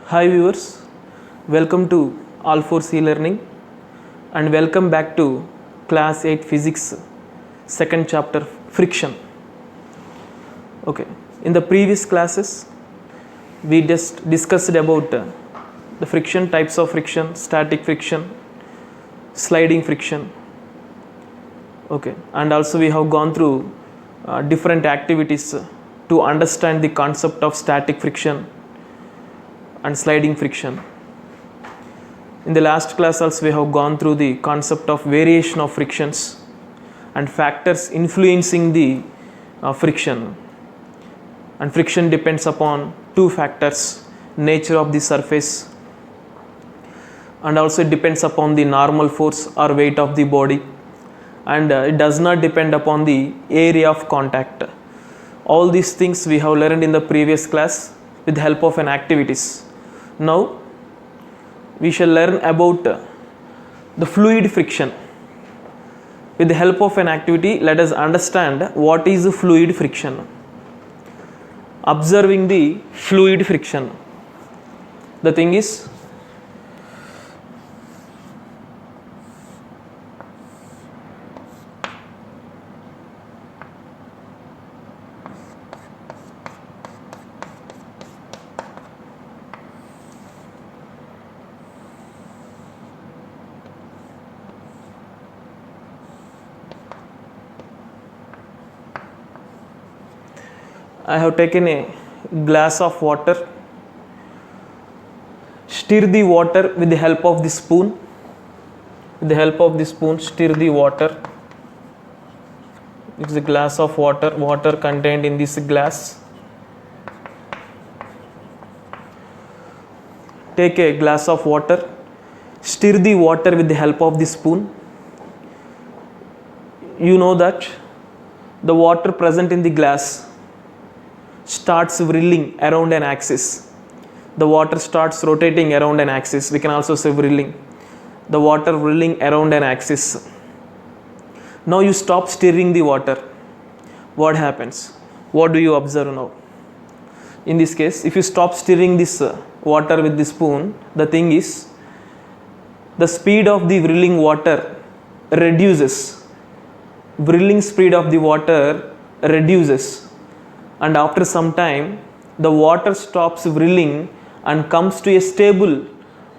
Hi viewers, welcome to All 4C Learning and welcome back to Class 8 Physics second chapter Friction. Okay, in the previous classes we just discussed about the friction, types of friction, static friction, sliding friction. Okay, and also we have gone through different activities to understand the concept of static friction and sliding friction. In the last class also we have gone through the concept of variation of frictions and factors influencing the friction. And friction depends upon two factors: nature of the surface and also it depends upon the normal force or weight of the body, and it does not depend upon the area of contact. All these things we have learned in the previous class with the help of an activities. Now we shall learn about the fluid friction. With the help of an activity, let us understand what is fluid friction. Observing the fluid friction. The thing is, I have taken a glass of water, stir the water with the help of the spoon. With the help of the spoon, stir the water. It is a glass of water, water contained in this glass. Take a glass of water, stir the water with the help of the spoon. You know that the water present in the glass starts whirling around an axis. The water starts rotating around an axis. We can also say whirling. The water whirling around an axis. Now you stop stirring the water. What happens? What do you observe now? In this case, if you stop stirring this water with the spoon, the thing is, the speed of the whirling water reduces. Whirling speed of the water reduces. And after some time, the water stops whirling and comes to a stable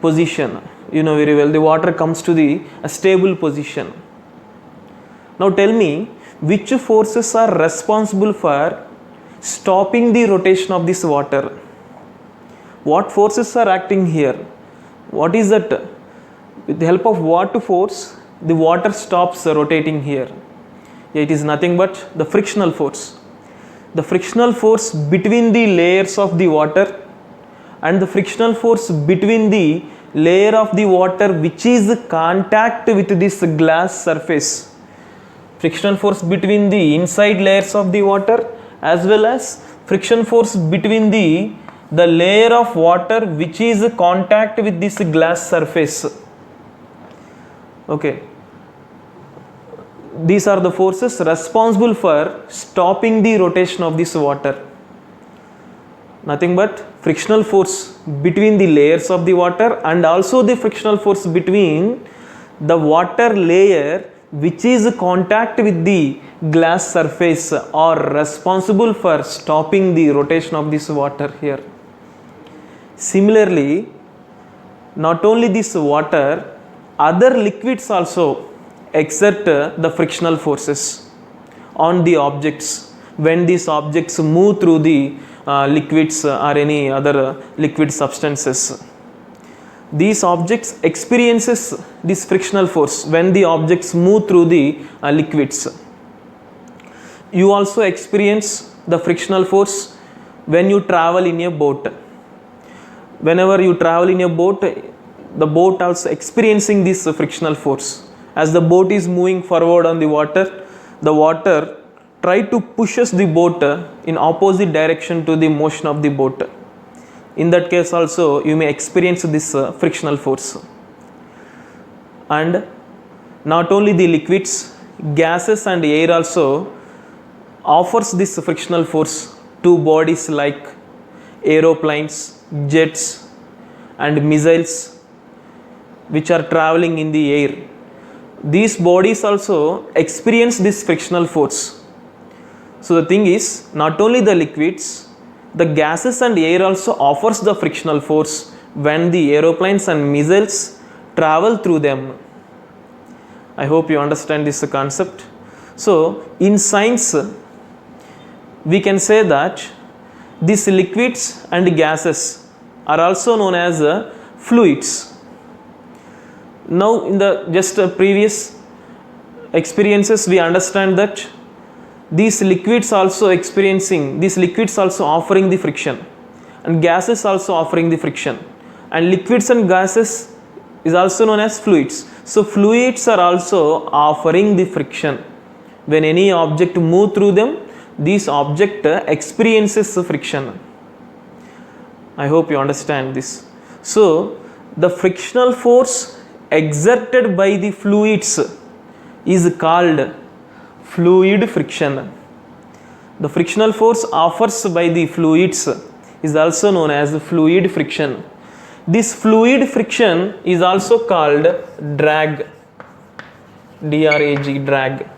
position. You know very well, the water comes to a stable position. Now tell me, which forces are responsible for stopping the rotation of this water? What forces are acting here? What is that? With the help of what force the water stops rotating here? It is nothing but the frictional force. The frictional force between the layers of the water and the frictional force between the layer of the water which is contact with this glass surface. Friction force between the inside layers of the water as well as friction force between the layer of water which is contact with this glass surface. Okay. These are the forces responsible for stopping the rotation of this water. Nothing but frictional force between the layers of the water and also the frictional force between the water layer which is contact with the glass surface are responsible for stopping the rotation of this water here. Similarly, not only this water, other liquids also exert the frictional forces on the objects when these objects move through the liquids or any other liquid substances. These objects experiences this frictional force when the objects move through the liquids. You also experience the frictional force when you travel in a boat. Whenever you travel in a boat, the boat also experiencing this frictional force. As the boat is moving forward on the water try to pushes the boat in opposite direction to the motion of the boat. In that case also you may experience this frictional force. And not only the liquids, gases and air also offers this frictional force to bodies like aeroplanes, jets, and missiles which are traveling in the air. These bodies also experience this frictional force. So the thing is, not only the liquids, the gases and air also offers the frictional force when the aeroplanes and missiles travel through them. I hope you understand this concept. So in science, we can say that these liquids and gases are also known as fluids. Now in the just previous experiences, we understand that these liquids also offering the friction, and gases also offering the friction, and liquids and gases is also known as fluids. So fluids are also offering the friction. When any object move through them, this object experiences friction. I hope you understand this. So the frictional force exerted by the fluids is called fluid friction. The frictional force offers by the fluids is also known as fluid friction. This fluid friction is also called drag. D-R-A-G, drag.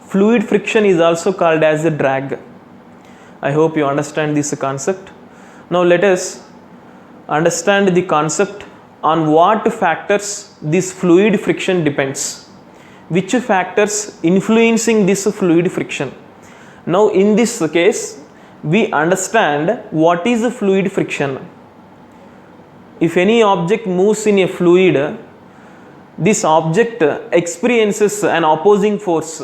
Fluid friction is also called as a drag. I hope you understand this concept. Now let us understand the concept on what factors this fluid friction depends. Which factors influencing this fluid friction? Now in this case, we understand what is fluid friction. If any object moves in a fluid, this object experiences an opposing force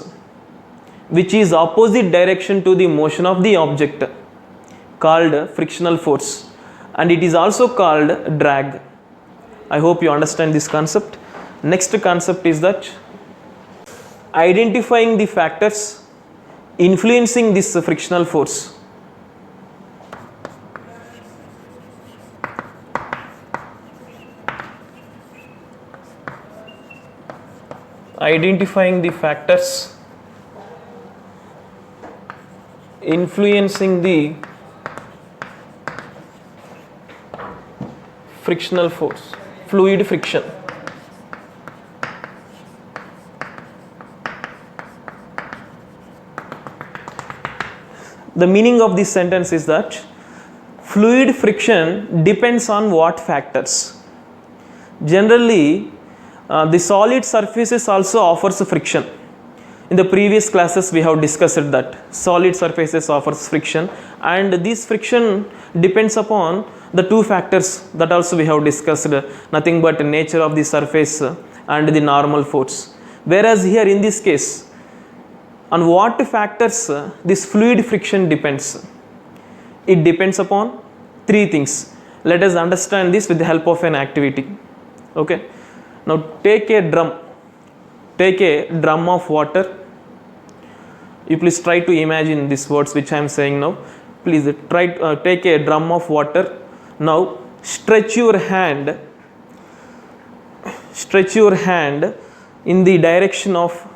which is opposite direction to the motion of the object, called frictional force, and it is also called drag. I hope you understand this concept. Next concept is that identifying the factors influencing this frictional force. Identifying the factors influencing the frictional force, fluid friction. The meaning of this sentence is that fluid friction depends on what factors? Generally, the solid surfaces also offers friction. In the previous classes we have discussed that solid surfaces offers friction, and this friction depends upon the two factors that also we have discussed, nothing but nature of the surface and the normal force. Whereas here in this case, on what factors this fluid friction depends? It depends upon three things. Let us understand this with the help of an activity. Okay. Now take a drum of water. You please try to imagine these words which I am saying now. Please try to take a drum of water. Now stretch your hand in the direction of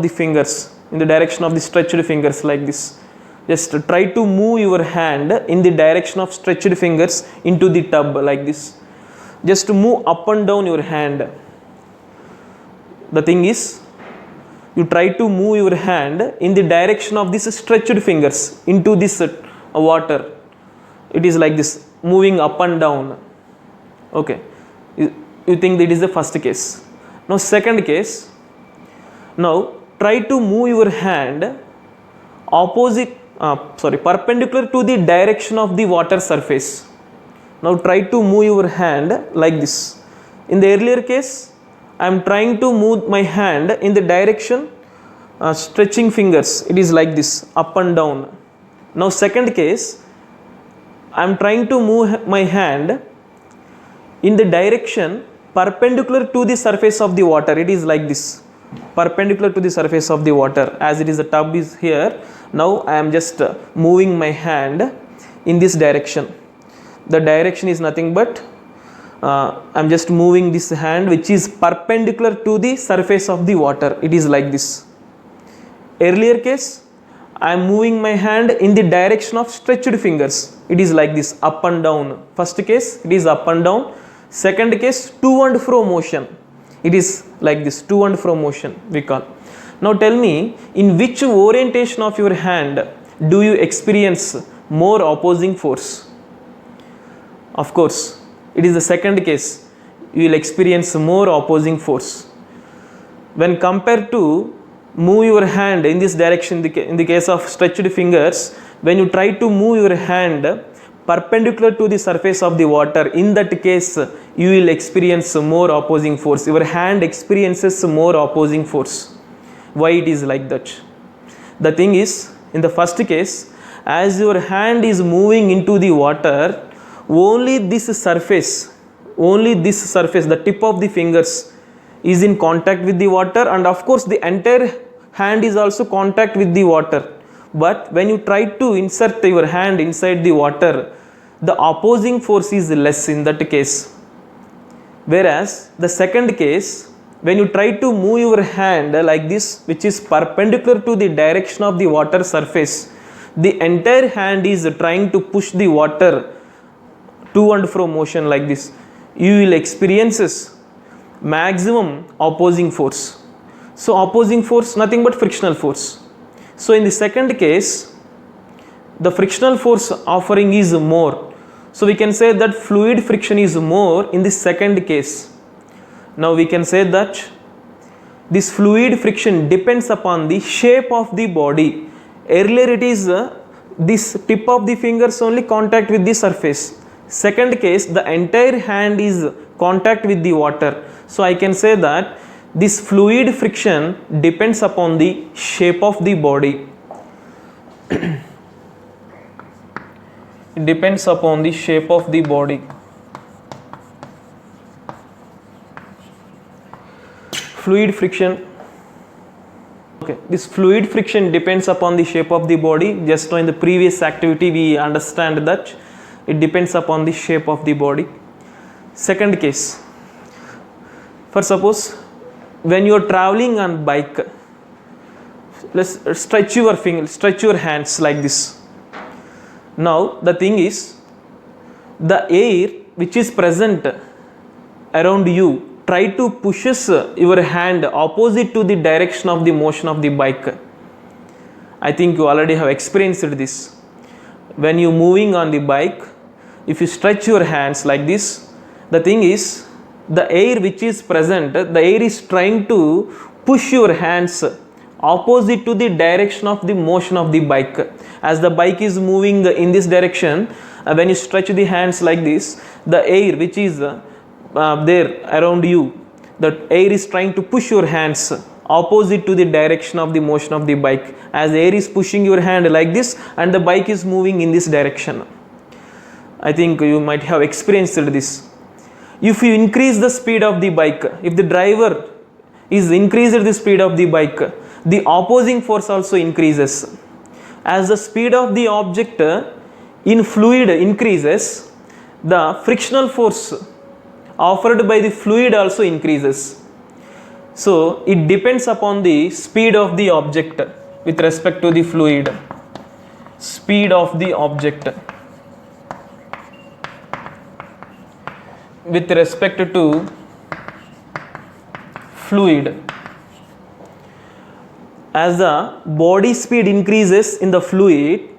the fingers, in the direction of the stretched fingers, like this. Just try to move your hand in the direction of stretched fingers into the tub, like this. Just to move up and down your hand. The thing is, you try to move your hand in the direction of this stretched fingers into this water. It is like this, moving up and down. Okay. You think that is the first case. Now second case, now try to move your hand perpendicular to the direction of the water surface. Now try to move your hand like this. In the earlier case, I am trying to move my hand in the direction stretching fingers. It is like this, up and down. Now second case, I am trying to move my hand in the direction perpendicular to the surface of the water. It is like this, perpendicular to the surface of the water, as it is the tub is here. Now I am just moving my hand in this direction. The direction is nothing but I am just moving this hand which is perpendicular to the surface of the water. It is like this. Earlier case, I am moving my hand in the direction of stretched fingers. it is like this, up and down. First case it is up and down, second case to and fro motion, it is like this, to and fro motion we call. Now tell me, in which orientation of your hand do you experience more opposing force? Of course it is the second case, you will experience more opposing force. When compared to move your hand in this direction, in the case of stretched fingers, when you try to move your hand perpendicular to the surface of the water, in that case you will experience more opposing force. Your hand experiences more opposing force. Why it is like that? The thing is, in the first case, as your hand is moving into the water, only this surface, the tip of the fingers is in contact with the water, and of course the entire hand is also contact with the water. But when you try to insert your hand inside the water, the opposing force is less in that case. Whereas the second case, when you try to move your hand like this, which is perpendicular to the direction of the water surface, the entire hand is trying to push the water to and fro motion like this. You will experience maximum opposing force. So opposing force nothing but frictional force. So in the second case, the frictional force offering is more. So we can say that fluid friction is more in the second case. Now we can say that this fluid friction depends upon the shape of the body. Earlier it is this tip of the fingers only contact with the surface. Second case, the entire hand is contact with the water. So I can say that this fluid friction depends upon the shape of the body. It depends upon the shape of the body. Fluid friction. Okay, this fluid friction depends upon the shape of the body. Just now in the previous activity we understand that it depends upon the shape of the body. Second case, for suppose when you are traveling on bike, let's stretch your fingers, stretch your hands like this. Now the thing is, the air which is present around you try to pushes your hand opposite to the direction of the motion of the bike. I think you already have experienced this. When you moving on the bike, if you stretch your hands like this, the thing is, the air which is present, the air is trying to push your hands opposite to the direction of the motion of the bike. As the bike is moving in this direction, when you stretch the hands like this, the air which is there around you, the air is trying to push your hands opposite to the direction of the motion of the bike, as the air is pushing your hand like this and the bike is moving in this direction. I think you might have experienced this. If you increase the speed of the bike, if the driver is increased the speed of the bike, the opposing force also increases. As the speed of the object in fluid increases, the frictional force offered by the fluid also increases. So it depends upon the speed of the object with respect to the fluid. Speed of the object with respect to fluid. As the body speed increases in the fluid,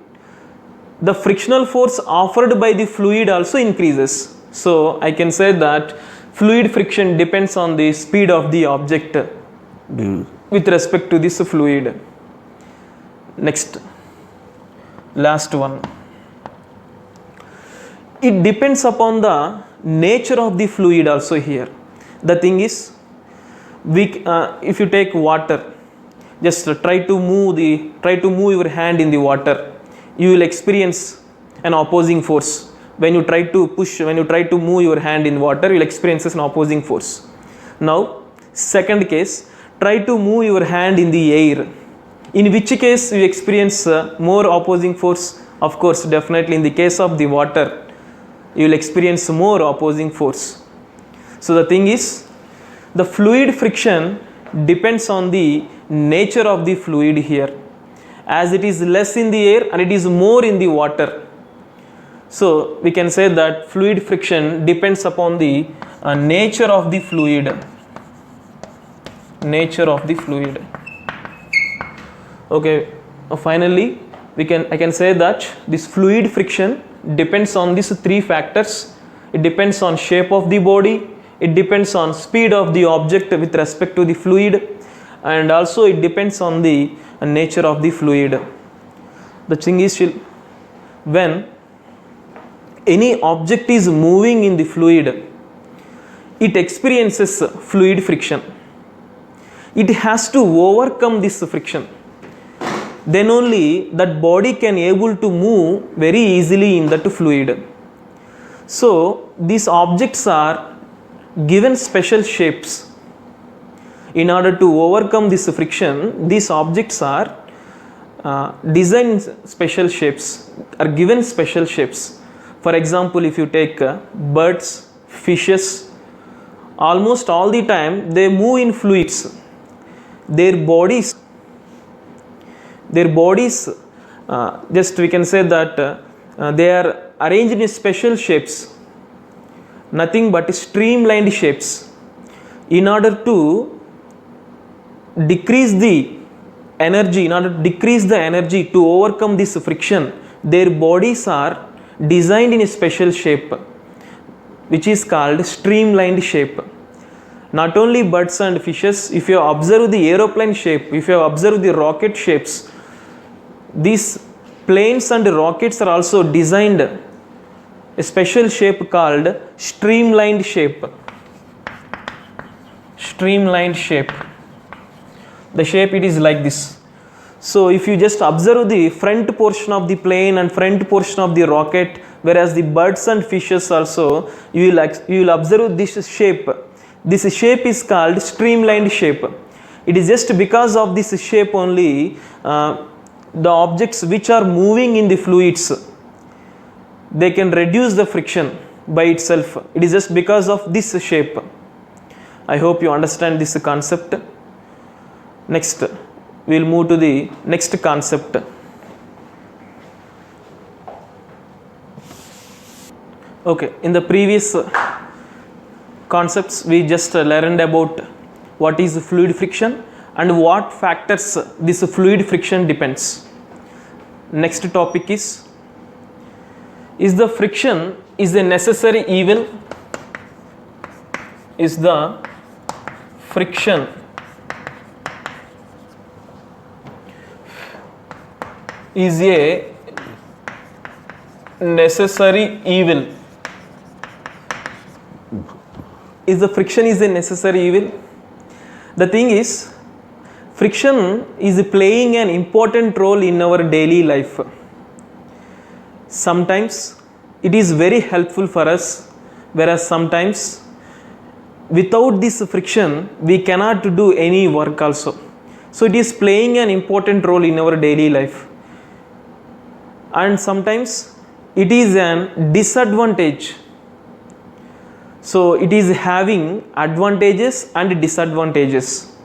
the frictional force offered by the fluid also increases. So I can say that fluid friction depends on the speed of the object with respect to this fluid. Next, last one. It depends upon the nature of the fluid also here. The thing is, if you take water, just try to move your hand in the water, you will experience an opposing force. When you try to move your hand in water, you will experience an opposing force. Now second case, try to move your hand in the air. In which case you experience more opposing force? Of course, definitely in the case of the water, you will experience more opposing force. So the thing is, the fluid friction depends on the nature of the fluid here, as it is less in the air and it is more in the water. So we can say that fluid friction depends upon the nature of the fluid. Nature of the fluid. Okay, finally I can say that this fluid friction depends on these three factors. It depends on shape of the body, it depends on speed of the object with respect to the fluid, and also it depends on the nature of the fluid. The thing is, when any object is moving in the fluid, it experiences fluid friction. It has to overcome this friction. Then only that body can able to move very easily in that fluid. So these objects are given special shapes. In order to overcome this friction, these objects are designed special shapes, are given special shapes. For example, if you take birds, fishes, almost all the time they move in fluids. Their bodies, just we can say that they are arranged in special shapes, nothing but streamlined shapes. In order to decrease the energy, to overcome this friction, their bodies are designed in a special shape, which is called streamlined shape. Not only birds and fishes, if you observe the aeroplane shape, if you observe the rocket shapes, these planes and rockets are also designed a special shape called streamlined shape. Streamlined shape. The shape it is like this. So if you just observe the front portion of the plane and front portion of the rocket, whereas the birds and fishes also, you will observe this shape. This shape is called streamlined shape. It is just because of this shape only the objects which are moving in the fluids, they can reduce the friction by itself. It is just because of this shape. I hope you understand this concept. Next, we will move to the next concept. Okay, in the previous concepts we just learned about what is fluid friction and what factors this fluid friction depends. Next topic is the friction is a necessary evil? Is the friction is a necessary evil? Is the friction is a necessary evil? The thing is, friction is playing an important role in our daily life. Sometimes it is very helpful for us, whereas sometimes without this friction we cannot do any work also. So it is playing an important role in our daily life, and sometimes it is an disadvantage. So it is having advantages and disadvantages.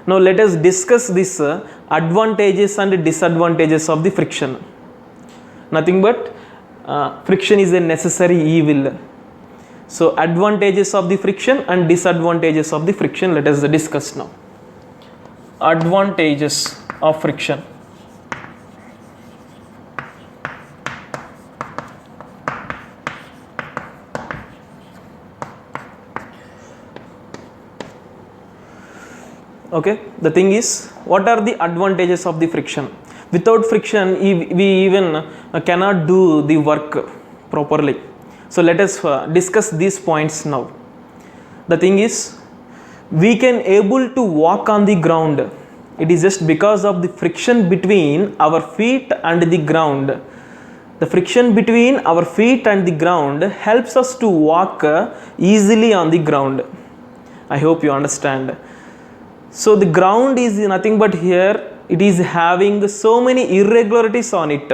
Now let us discuss this advantages and disadvantages of the friction. Nothing but friction is a necessary evil. So advantages of the friction and disadvantages of the friction, let us discuss now. Advantages of friction. Okay, the thing is, what are the advantages of the friction? Without friction we even cannot do the work properly. So let us discuss these points now. The thing is, we can able to walk on the ground. It is just because of the friction between our feet and the ground. The friction between our feet and the ground helps us to walk easily on the ground. I hope you understand. So the ground is nothing but here it is having so many irregularities on it.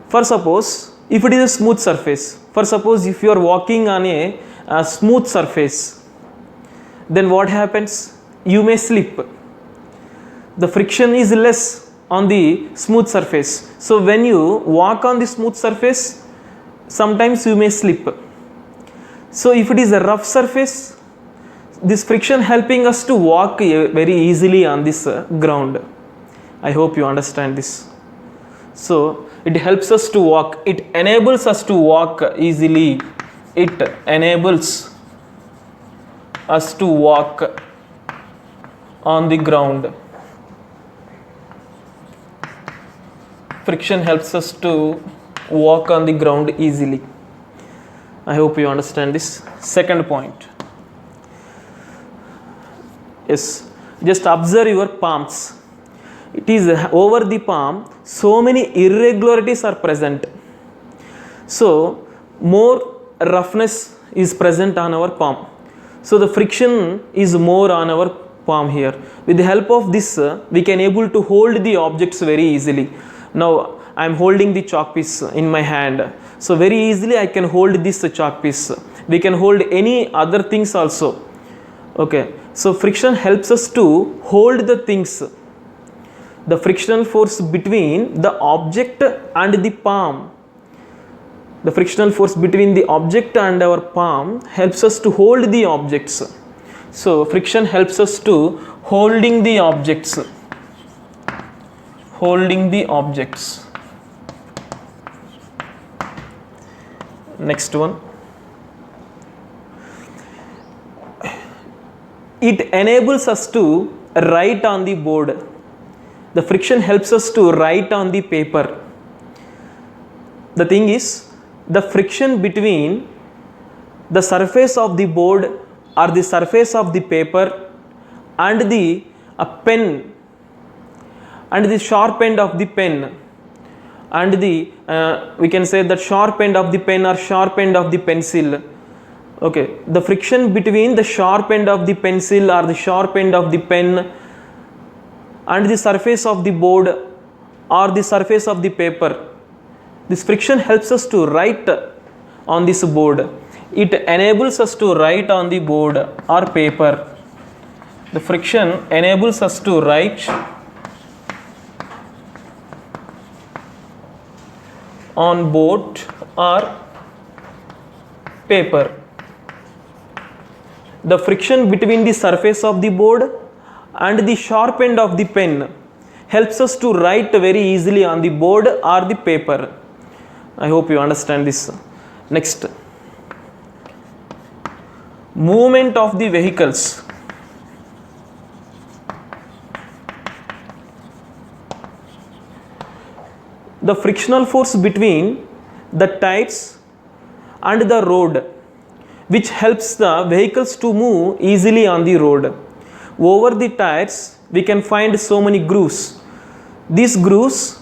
For suppose if it is a smooth surface, for suppose if you are walking on a smooth surface, then what happens? You may slip. The friction is less on the smooth surface. So when you walk on the smooth surface, sometimes you may slip. So if it is a rough surface, this friction helping us to walk very easily on this ground. I hope you understand this. So it helps us to walk, it enables us to walk easily, it enables us to walk on the ground. Friction helps us to walk on the ground easily. I hope you understand this. Second point. Yes, just observe your palms. It is over the palm, so many irregularities are present. So more roughness is present on our palm. So the friction is more on our palm here. With the help of this, we can able to hold the objects very easily. Now I am holding the chalk piece in my hand. So very easily I can hold this chalk piece. We can hold any other things also. Okay. So friction helps us to hold the things. The frictional force between the object and the palm. The frictional force between the object and our palm helps us to hold the objects. So friction helps us to holding the objects. Holding the objects. Next one. It enables us to write on the board. The friction helps us to write on the paper. The thing is, the friction between the surface of the board or the surface of the paper and the pen and the sharp end of the pen and the we can say that sharp end of the pen or sharp end of the pencil. Okay, the friction between the sharp end of the pencil or the sharp end of the pen and the surface of the board or the surface of the paper, this friction helps us to write on this board. It enables us to write on the board or paper. The friction enables us to write on board or paper. The friction between the surface of the board and the sharp end of the pen helps us to write very easily on the board or the paper. I hope you understand this. Next, movement of the vehicles. The frictional force between the tires and the road, which helps the vehicles to move easily on the road. Over the tires, we can find so many grooves. These grooves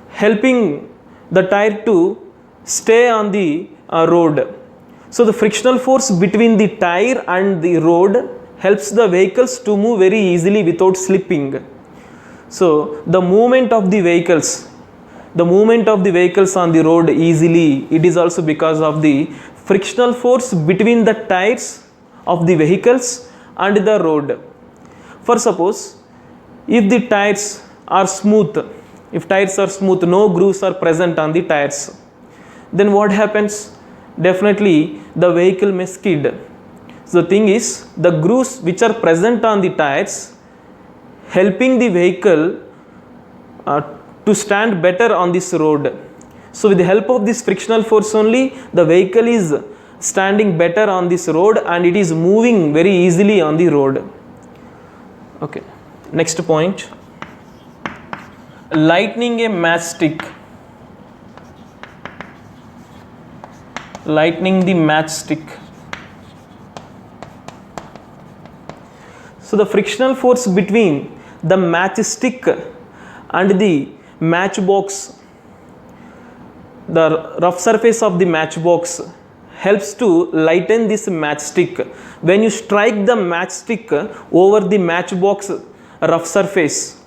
helping the tire to stay on the road. So the frictional force between the tire and the road helps the vehicles to move very easily without slipping. So the movement of the vehicles on the road easily, it is also because of the frictional force between the tires of the vehicles and the road. For suppose, if the tires are smooth, no grooves are present on the tires, then what happens? Definitely the vehicle may skid. So the thing is, the grooves which are present on the tires helping the vehicle to stand better on this road. So with the help of this frictional force only, the vehicle is standing better on this road and it is moving very easily on the road. Okay, next point. Lightening a matchstick. Lightening the matchstick. So the frictional force between the matchstick and the matchbox, the rough surface of the matchbox helps to lighten this matchstick. When you strike the matchstick over the matchbox rough surface,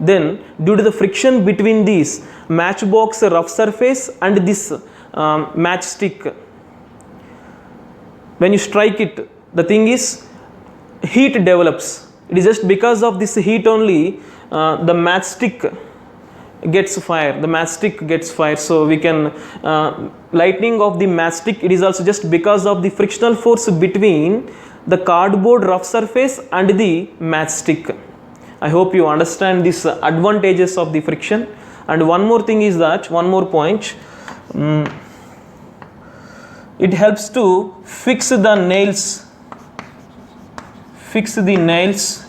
then due to the friction between these matchbox rough surface and this matchstick, when you strike it, the thing is, heat develops. It is just because of this heat only the matchstick gets fire, the matchstick gets fire. So we can lightning of the matchstick, it is also just because of the frictional force between the cardboard rough surface and the matchstick. I hope you understand these advantages of the friction. And one more thing is that, one more point, it helps to fix the nails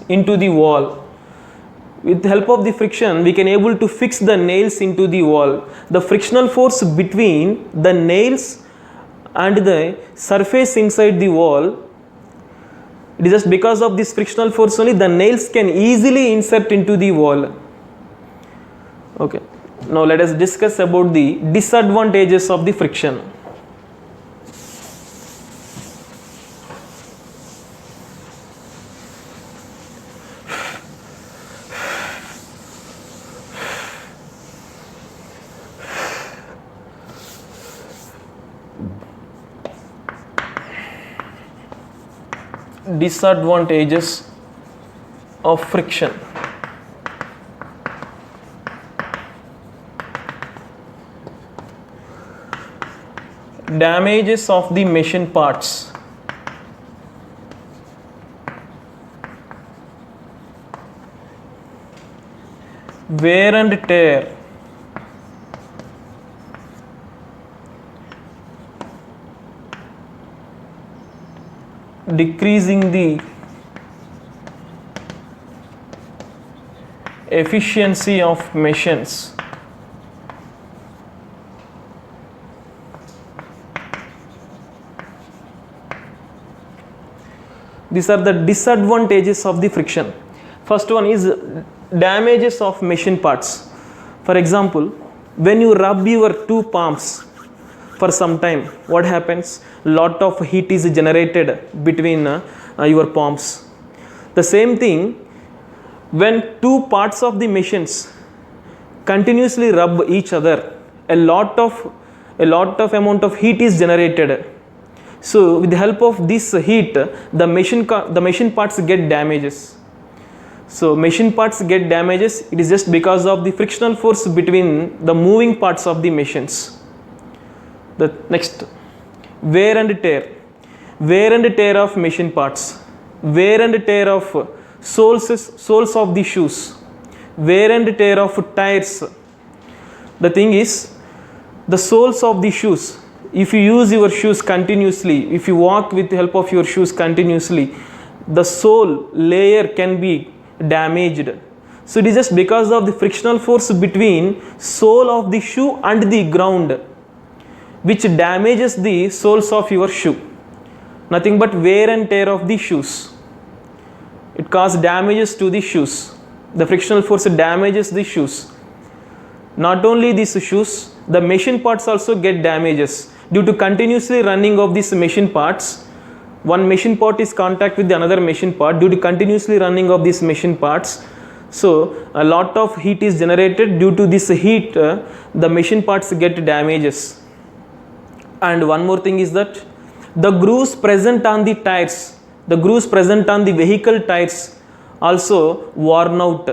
into the wall. With the help of the friction, we can able to fix the nails into the wall. The frictional force between the nails and the surface inside the wall, it is just because of this frictional force only the nails can easily insert into the wall. Okay. Now let us discuss about the disadvantages of the friction. Disadvantages of friction. Damages of the machine parts. Wear and tear. Decreasing the efficiency of machines. These are the disadvantages of the friction. First one is damages of machine parts. For example, when you rub your two palms for some time, what happens? Lot of heat is generated between your palms. The same thing, when two parts of the machines continuously rub each other, a lot of amount of heat is generated. So with the help of this heat, the machine parts get damages. So machine parts get damages, it is just because of the frictional force between the moving parts of the machines. The next, wear and tear. Wear and tear of machine parts. Wear and tear of soles of the shoes. Wear and tear of tires. The thing is, the soles of the shoes, if you use your shoes continuously, if you walk with the help of your shoes continuously, the sole layer can be damaged. So it is just because of the frictional force between sole of the shoe and the ground, which damages the soles of your shoe. Nothing but wear and tear of the shoes. It causes damages to the shoes. The frictional force damages the shoes. Not only these shoes, the machine parts also get damages due to continuously running of these machine parts. One machine part is contact with the another machine part due to continuously running of these machine parts. So a lot of heat is generated. Due to this heat, the machine parts get damages. And one more thing is that the grooves present on the tires, the grooves present on the vehicle tires also worn out.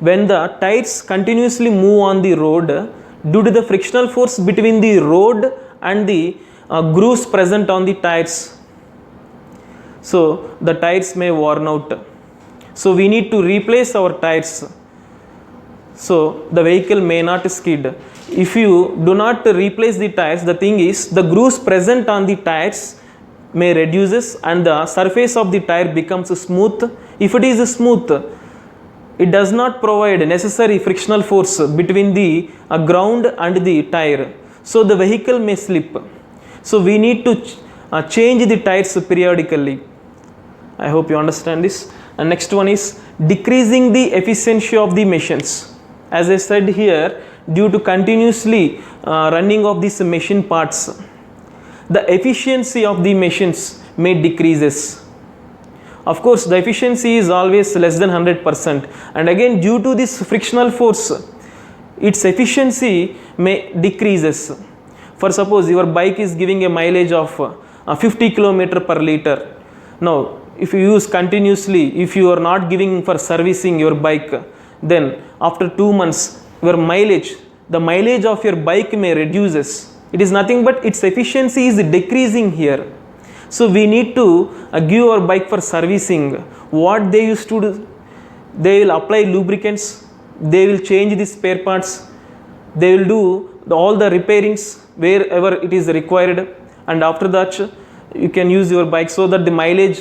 When the tires continuously move on the road, due to the frictional force between the road and the grooves present on the tires, so the tires may worn out. So we need to replace our tires, so the vehicle may not skid. If you do not replace the tires, the thing is the grooves present on the tires may reduces and the surface of the tire becomes smooth. If it is smooth, it does not provide necessary frictional force between the ground and the tire, so the vehicle may slip. So we need to change the tires periodically. I hope you understand this. And next one is decreasing the efficiency of the machines. As I said here, due to continuously running of these machine parts, the efficiency of the machines may decreases. Of course, the efficiency is always less than 100%, and again due to this frictional force, its efficiency may decreases. For suppose your bike is giving a mileage of 50 km per liter. Now, if you use continuously, if you are not giving for servicing your bike, then after 2 months your mileage, the mileage of your bike may reduces. It is nothing but its efficiency is decreasing here. So we need to give our bike for servicing. What they used to do, they will apply lubricants, they will change the spare parts, they will do all the repairings wherever it is required, and after that you can use your bike so that the mileage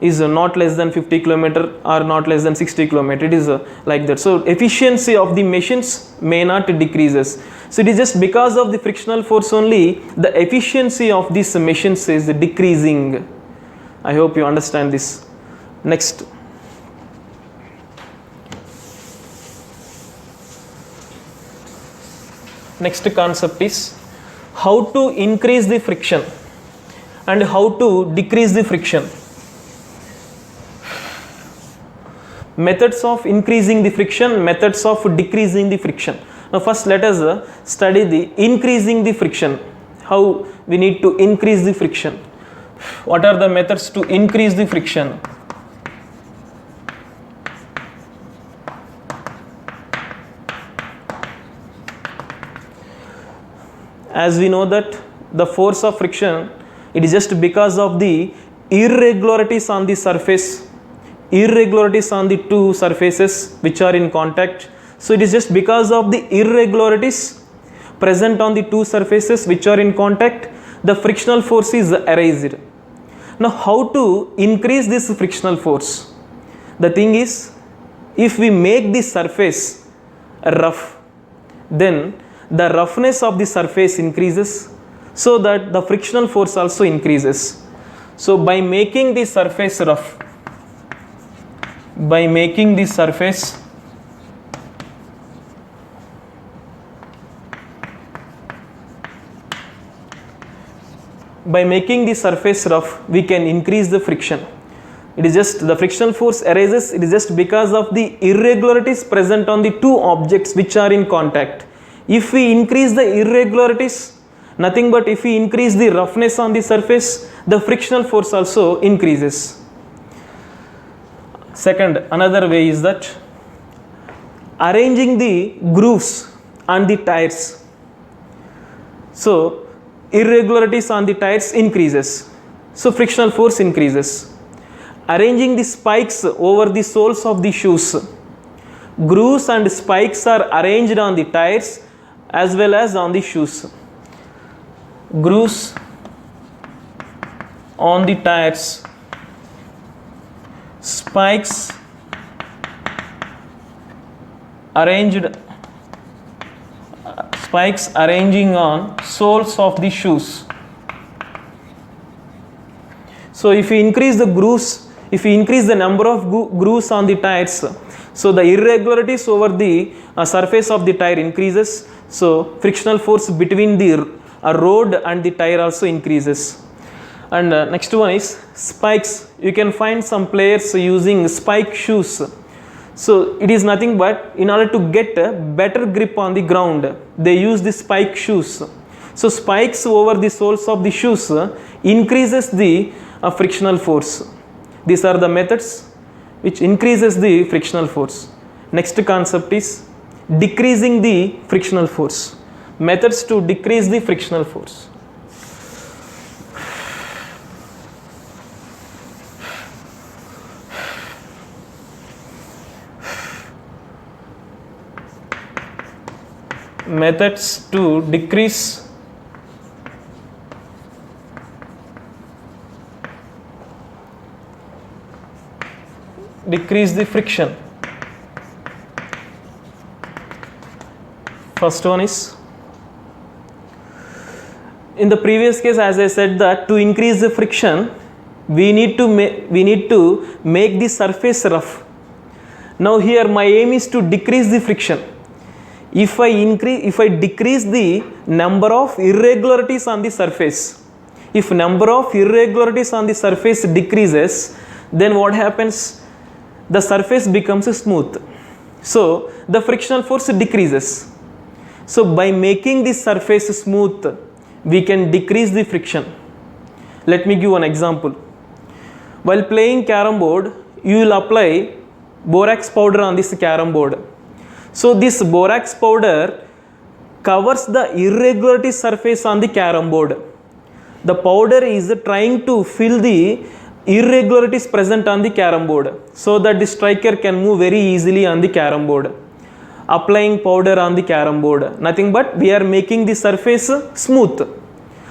is not less than 50 km or not less than 60 km. It is like that. So efficiency of the machines may not decreases. So it is just because of the frictional force only the efficiency of these machines is decreasing. I hope you understand this. Next. Next concept is how to increase the friction and how to decrease the friction. Methods of increasing the friction, methods of decreasing the friction. Now first let us study the increasing the friction. How we need to increase the friction. What are the methods to increase the friction? As we know that the force of friction, it is just because of the irregularities on the surface, irregularities on the two surfaces which are in contact. So it is just because of the irregularities present on the two surfaces which are in contact, the frictional force is arised. Now how to increase this frictional force? The thing is, if we make the surface rough, then the roughness of the surface increases, so that the frictional force also increases. So by making the surface rough, by making the surface rough, we can increase the friction. It is just the frictional force arises, it is just because of the irregularities present on the two objects which are in contact. If we increase the irregularities, nothing but if we increase the roughness on the surface, the frictional force also increases. Second, another way is that arranging the grooves on the tires. So irregularities on the tires increases, so frictional force increases. Arranging the spikes over the soles of the shoes. Grooves and spikes are arranged on the tires as well as on the shoes. Grooves on the tires, spikes arranging on soles of the shoes. So if we increase the grooves, if we increase the number of grooves on the tires, so the irregularities over the surface of the tire increases, so frictional force between the road and the tire also increases. And next one is spikes. You can find some players using spike shoes. So it is nothing but in order to get a better grip on the ground, they use the spike shoes. So spikes over the soles of the shoes increases the frictional force. These are the methods which increases the frictional force. Next concept is decreasing the frictional force. Methods to decrease the frictional force. Methods to decrease the friction. First one is, in the previous case, as I said, that to increase the friction we need to make the surface rough. Now here my aim is to decrease the friction. If I decrease the number of irregularities on the surface, if number of irregularities on the surface decreases, then what happens? The surface becomes smooth. So the frictional force decreases. So by making the surface smooth, we can decrease the friction. Let me give an example. While playing carom board, you will apply borax powder on this carom board. So this borax powder covers the irregularity surface on the carom board. The powder is trying to fill the irregularities present on the carom board so that the striker can move very easily on the carom board. Applying powder on the carom board, nothing but we are making the surface smooth.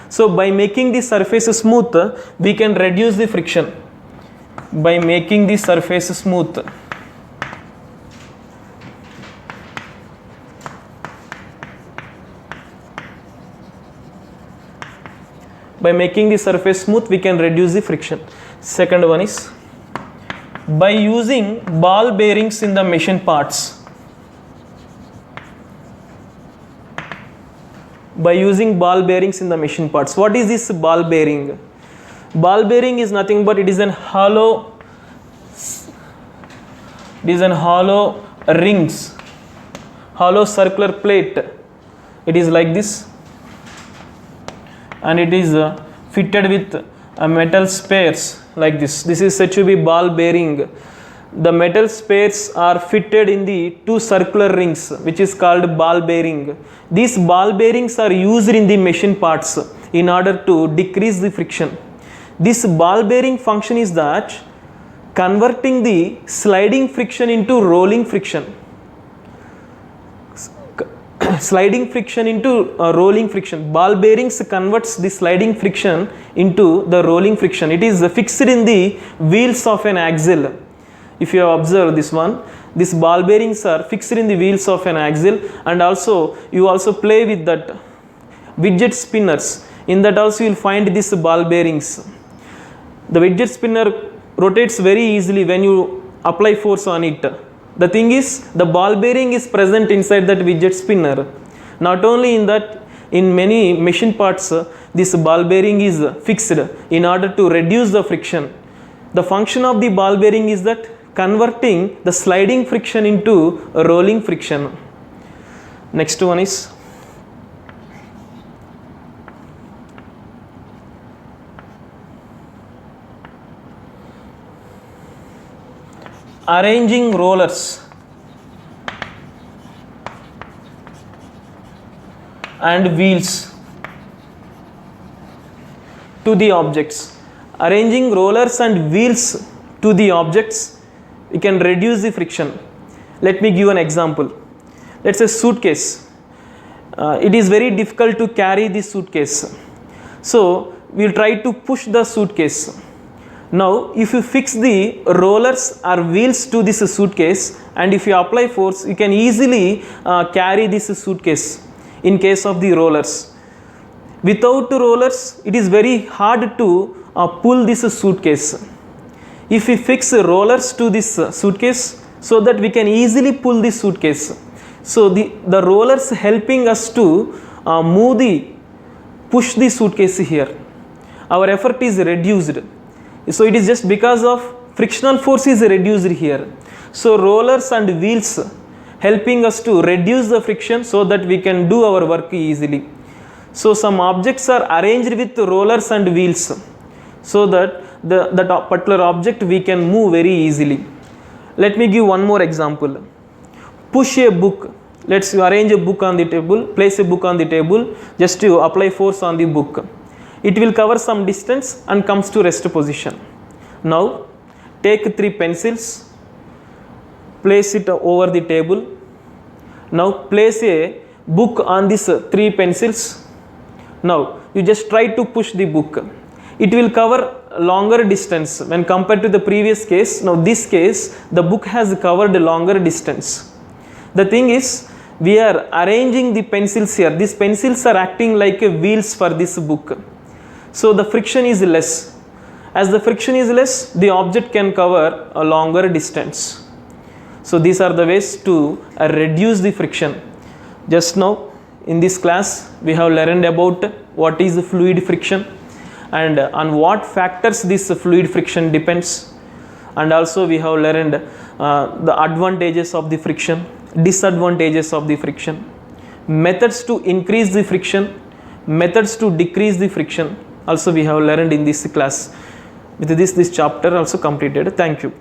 So by making the surface smooth, we can reduce the friction. By making the surface smooth, we can reduce the friction. Second one is by using ball bearings in the machine parts. By using ball bearings in the machine parts. What is this ball bearing? Ball bearing is nothing but it is an hollow rings, hollow circular plate. It is like this, and it is fitted with metal spares like this. This is said to be ball bearing. The metal spares are fitted in the two circular rings, which is called ball bearing. These ball bearings are used in the machine parts in order to decrease the friction. This ball bearing function is that converting the sliding friction into rolling friction. Sliding friction into rolling friction. Ball bearings converts the sliding friction into the rolling friction. It is fixed in the wheels of an axle. If you have observed this one, these ball bearings are fixed in the wheels of an axle, and also you also play with that widget spinners. In that also you will find these ball bearings. The widget spinner rotates very easily when you apply force on it. The thing is, the ball bearing is present inside that widget spinner. Not only in that, in many machine parts, this ball bearing is fixed in order to reduce the friction. The function of the ball bearing is that converting the sliding friction into a rolling friction. Next one is arranging rollers and wheels to the objects. Arranging rollers and wheels to the objects, we can reduce the friction. Let me give an example. Let's say suitcase. It is very difficult to carry this suitcase. So we will try to push the suitcase. Now if you fix the rollers or wheels to this suitcase, and if you apply force, you can easily carry this suitcase in case of the rollers. Without rollers, it is very hard to pull this suitcase. If we fix rollers to this suitcase, so that we can easily pull this suitcase. So the rollers helping us to push the suitcase here. Our effort is reduced. So it is just because of frictional force is reduced here. So rollers and wheels helping us to reduce the friction so that we can do our work easily. So some objects are arranged with rollers and wheels so that that particular object we can move very easily. Let me give one more example. Push a book. Let's arrange a book on the table, place a book on the table, just to apply force on the book. It will cover some distance and comes to rest position. Now take 3 pencils, place it over the table. Now place a book on these 3 pencils. Now you just try to push the book. It will cover longer distance when compared to the previous case. Now this case, the book has covered a longer distance. The thing is, we are arranging the pencils here. These pencils are acting like wheels for this book. So the friction is less. As the friction is less, the object can cover a longer distance. So these are the ways to reduce the friction. Just now in this class, we have learned about what is the fluid friction and on what factors this fluid friction depends, and also we have learned the advantages of the friction, disadvantages of the friction, methods to increase the friction, methods to decrease the friction, also we have learned in this class. With this chapter also completed. Thank you.